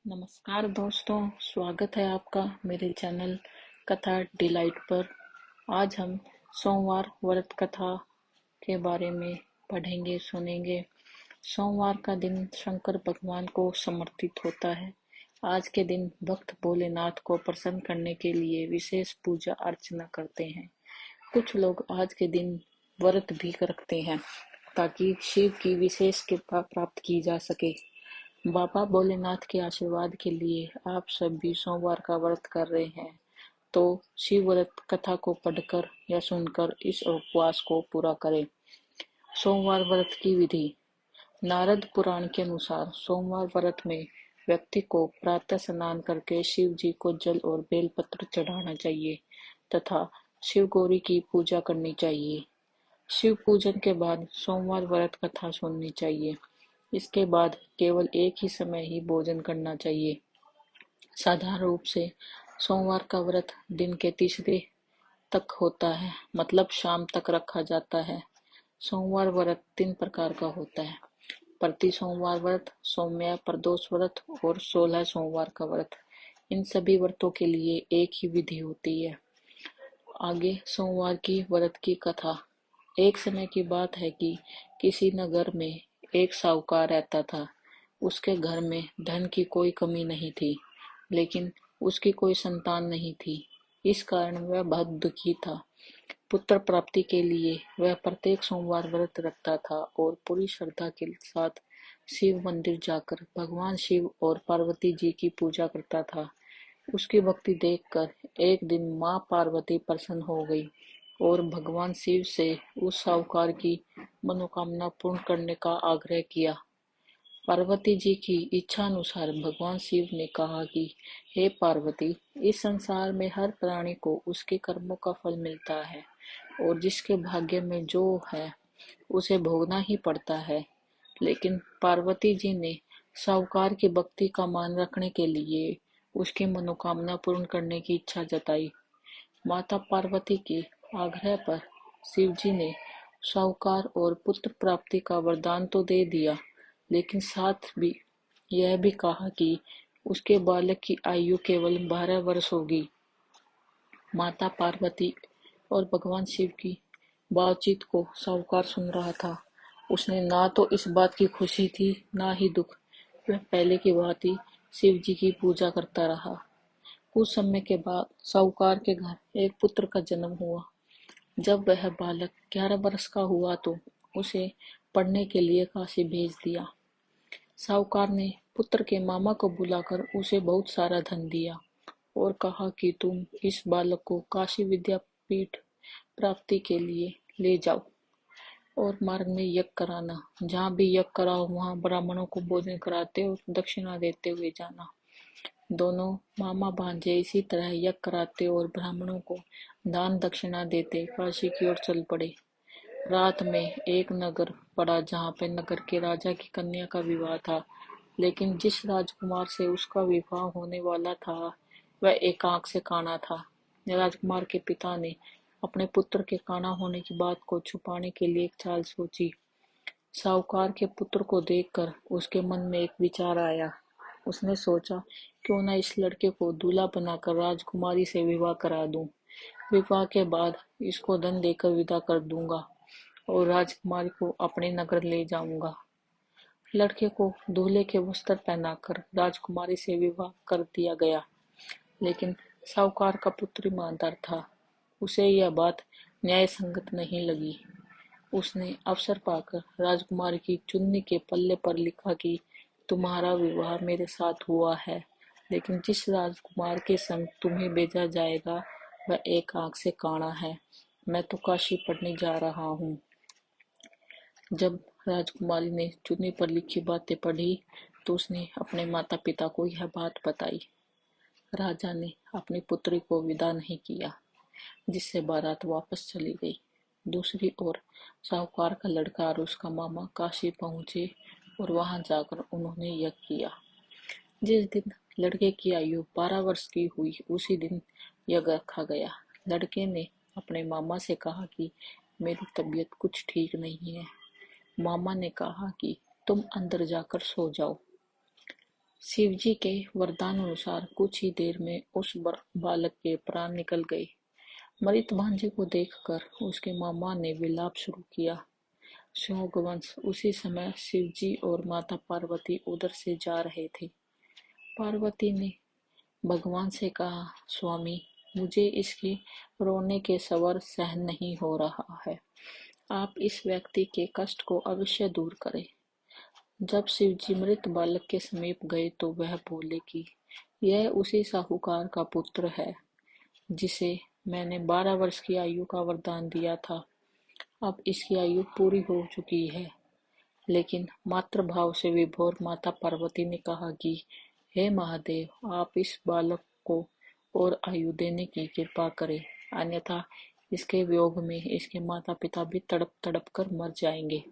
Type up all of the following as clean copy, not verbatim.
नमस्कार दोस्तों, स्वागत है आपका मेरे चैनल कथा डिलाइट पर। आज हम सोमवार व्रत कथा के बारे में पढ़ेंगे सुनेंगे। सोमवार का दिन शंकर भगवान को समर्पित होता है। आज के दिन भक्त भोलेनाथ को प्रसन्न करने के लिए विशेष पूजा अर्चना करते हैं। कुछ लोग आज के दिन व्रत भी रखते हैं ताकि शिव की विशेष कृपा प्राप्त की जा सके। बाबा भोलेनाथ के आशीर्वाद के लिए आप सब भी सोमवार का व्रत कर रहे हैं तो शिव व्रत कथा को पढ़कर या सुनकर इस उपवास को पूरा करें। सोमवार व्रत की विधि। नारद पुराण के अनुसार सोमवार व्रत में व्यक्ति को प्रातः स्नान करके शिव जी को जल और बेलपत्र चढ़ाना चाहिए तथा शिव गौरी की पूजा करनी चाहिए। शिव पूजन के बाद सोमवार व्रत कथा सुननी चाहिए। इसके बाद केवल एक ही समय ही भोजन करना चाहिए। साधारण रूप से सोमवार का व्रत दिन के तीसरे तक होता है, मतलब शाम तक रखा जाता है। सोमवार व्रत 3 प्रकार का होता है: प्रति सोमवार व्रत, सौम्य प्रदोष व्रत और 16 सोमवार का व्रत। इन सभी व्रतों के लिए एक ही विधि होती है। आगे सोमवार की व्रत की कथा। एक समय की बात है कि किसी नगर में एक साहूकार रहता था। उसके घर में धन की कोई कमी नहीं थी, लेकिन उसकी कोई संतान नहीं थी। इस कारण वह बहुत दुखी था। पुत्र प्राप्ति के लिए वह प्रत्येक सोमवार व्रत रखता था और पूरी श्रद्धा के साथ शिव मंदिर जाकर भगवान शिव और पार्वती जी की पूजा करता था। उसकी भक्ति देखकर एक दिन मां पार्वती प्रसन्न हो गई और भगवान शिव से उस साहूकार की मनोकामना पूर्ण करने का आग्रह किया। पार्वती जी की इच्छा अनुसार भगवान शिव ने कहा कि हे पार्वती, इस संसार में हर प्राणी को उसके कर्मों का फल मिलता है और जिसके भाग्य में जो है उसे भोगना ही पड़ता है। लेकिन पार्वती जी ने साहूकार की भक्ति का मान रखने के लिए उसकी मनोकामना पूर्ण करने की इच्छा जताई। माता पार्वती के आग्रह पर शिव जी ने साहूकार और पुत्र प्राप्ति का वरदान तो दे दिया, लेकिन साथ भी यह भी कहा कि उसके बालक की आयु केवल 12 वर्ष होगी। माता पार्वती और भगवान शिव की बातचीत को साहूकार सुन रहा था। उसने ना तो इस बात की खुशी थी, ना ही दुख। वह पहले की भांति ही शिव जी की पूजा करता रहा। कुछ समय के बाद साहूकार के घर एक पुत्र का जन्म हुआ। जब वह बालक 11 वर्ष का हुआ तो उसे पढ़ने के लिए काशी भेज दिया। साहूकार ने पुत्र के मामा को बुलाकर उसे बहुत सारा धन दिया और कहा कि तुम इस बालक को काशी विद्यापीठ प्राप्ति के लिए ले जाओ और मार्ग में यज्ञ कराना। जहाँ भी यज्ञ कराओ वहाँ ब्राह्मणों को भोजन कराते और दक्षिणा देते हुए जाना। दोनों मामा भांजे इसी तरह यज्ञ कराते और ब्राह्मणों को दान दक्षिणा देते काशी की ओर चल पड़े। रात में एक नगर पड़ा जहाँ पे नगर के राजा की कन्या का विवाह था, लेकिन जिस राजकुमार से उसका विवाह होने वाला था वह एक आंख से काना था। राजकुमार के पिता ने अपने पुत्र के काना होने की बात को छुपाने के लिए एक चाल सोची। साहूकार के पुत्र को देखकर उसके मन में एक विचार आया। उसने सोचा, क्यों न इस लड़के को दूल्हा बनाकर राजकुमारी से विवाह करा दूं। विवाह के बाद इसको धन देकर विदा कर दूंगा और राजकुमारी को अपने नगर ले जाऊंगा। लड़के को दूल्हे के वस्त्र पहनाकर राजकुमारी से विवाह कर दिया गया, लेकिन साहूकार का पुत्र ईमानदार था। उसे यह बात न्याय संगत नहीं लगी। उसने अवसर पाकर राजकुमारी की चुन्नी के पल्ले पर लिखा कि तुम्हारा विवाह मेरे साथ हुआ है, लेकिन जिस राजकुमार के संग तुम्हें भेजा जाएगा वह एक आंख से काना है। मैं तो काशी पढ़ने जा रहा हूँ। जब राजकुमारी ने चुन्नी पर लिखी बातें पढ़ी तो उसने अपने माता पिता को यह बात बताई। राजा ने अपनी पुत्री को विदा नहीं किया, जिससे बारात वापस चली गई। दूसरी ओर साहूकार का लड़का और उसका मामा काशी पहुंचे और वहां जाकर उन्होंने यज्ञ किया। जिस दिन लड़के की आयु 12 वर्ष की हुई उसी दिन यज्ञ रखा गया। लड़के ने अपने मामा से कहा कि मेरी तबीयत कुछ ठीक नहीं है। मामा ने कहा कि तुम अंदर जाकर सो जाओ। शिव जी के वरदानुसार कुछ ही देर में उस बालक के प्राण निकल गए। मृत भांजे को देखकर उसके मामा ने विलाप शुरू किया। शोकवंश उसी समय शिवजी और माता पार्वती उधर से जा रहे थे। पार्वती ने भगवान से कहा, स्वामी, मुझे इसके रोने के स्वर सहन नहीं हो रहा है। आप इस व्यक्ति के कष्ट को अवश्य दूर करें। जब शिवजी मृत बालक के समीप गए तो वह बोले कि यह उसी साहूकार का पुत्र है जिसे मैंने 12 वर्ष की आयु का वरदान दिया था। अब इसकी आयु पूरी हो चुकी है। लेकिन मातृभाव से विभोर माता पार्वती ने कहा कि हे महादेव, आप इस बालक को और आयु देने की कृपा करें, अन्यथा इसके वियोग में इसके माता पिता भी तड़प तड़प कर मर जाएंगे।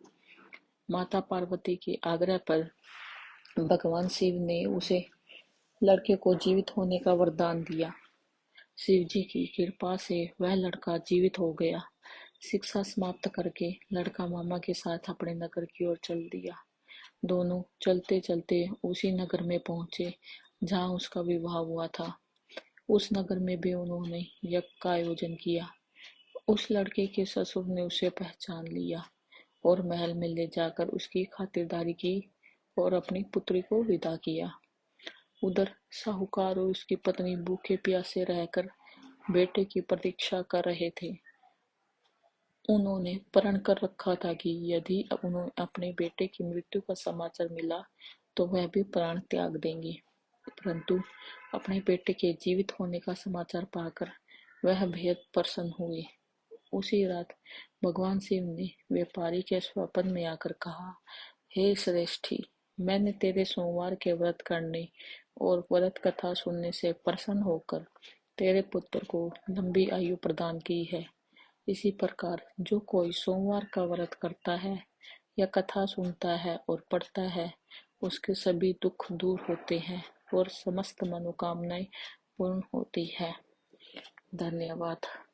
माता पार्वती के आग्रह पर भगवान शिव ने उसे लड़के को जीवित होने का वरदान दिया। शिव जी की कृपा से वह लड़का जीवित हो गया। शिक्षा समाप्त करके लड़का मामा के साथ अपने नगर की ओर चल दिया। दोनों चलते चलते उसी नगर में पहुंचे जहां उसका विवाह हुआ था। उस नगर में भी उन्होंने यज्ञ का आयोजन किया। उस लड़के के ससुर ने उसे पहचान लिया और महल में ले जाकर उसकी खातिरदारी की और अपनी पुत्री को विदा किया। उधर साहूकार और उसकी पत्नी भूखे प्यासे रहकर बेटे की प्रतीक्षा कर रहे थे। उन्होंने प्रण कर रखा था कि यदि उन्हें अपने बेटे की मृत्यु का समाचार मिला तो वह भी प्राण त्याग देंगे। परंतु अपने बेटे के जीवित होने का समाचार पाकर वह बेहद प्रसन्न हुए। उसी रात भगवान शिव ने व्यापारी के स्वप्न में आकर कहा, हे श्रेष्ठी, मैंने तेरे सोमवार के व्रत करने और व्रत कथा सुनने से प्रसन्न होकर तेरे पुत्र को लंबी आयु प्रदान की है। इसी प्रकार जो कोई सोमवार का व्रत करता है या कथा सुनता है और पढ़ता है, उसके सभी दुख दूर होते हैं और समस्त मनोकामनाएं पूर्ण होती है। धन्यवाद।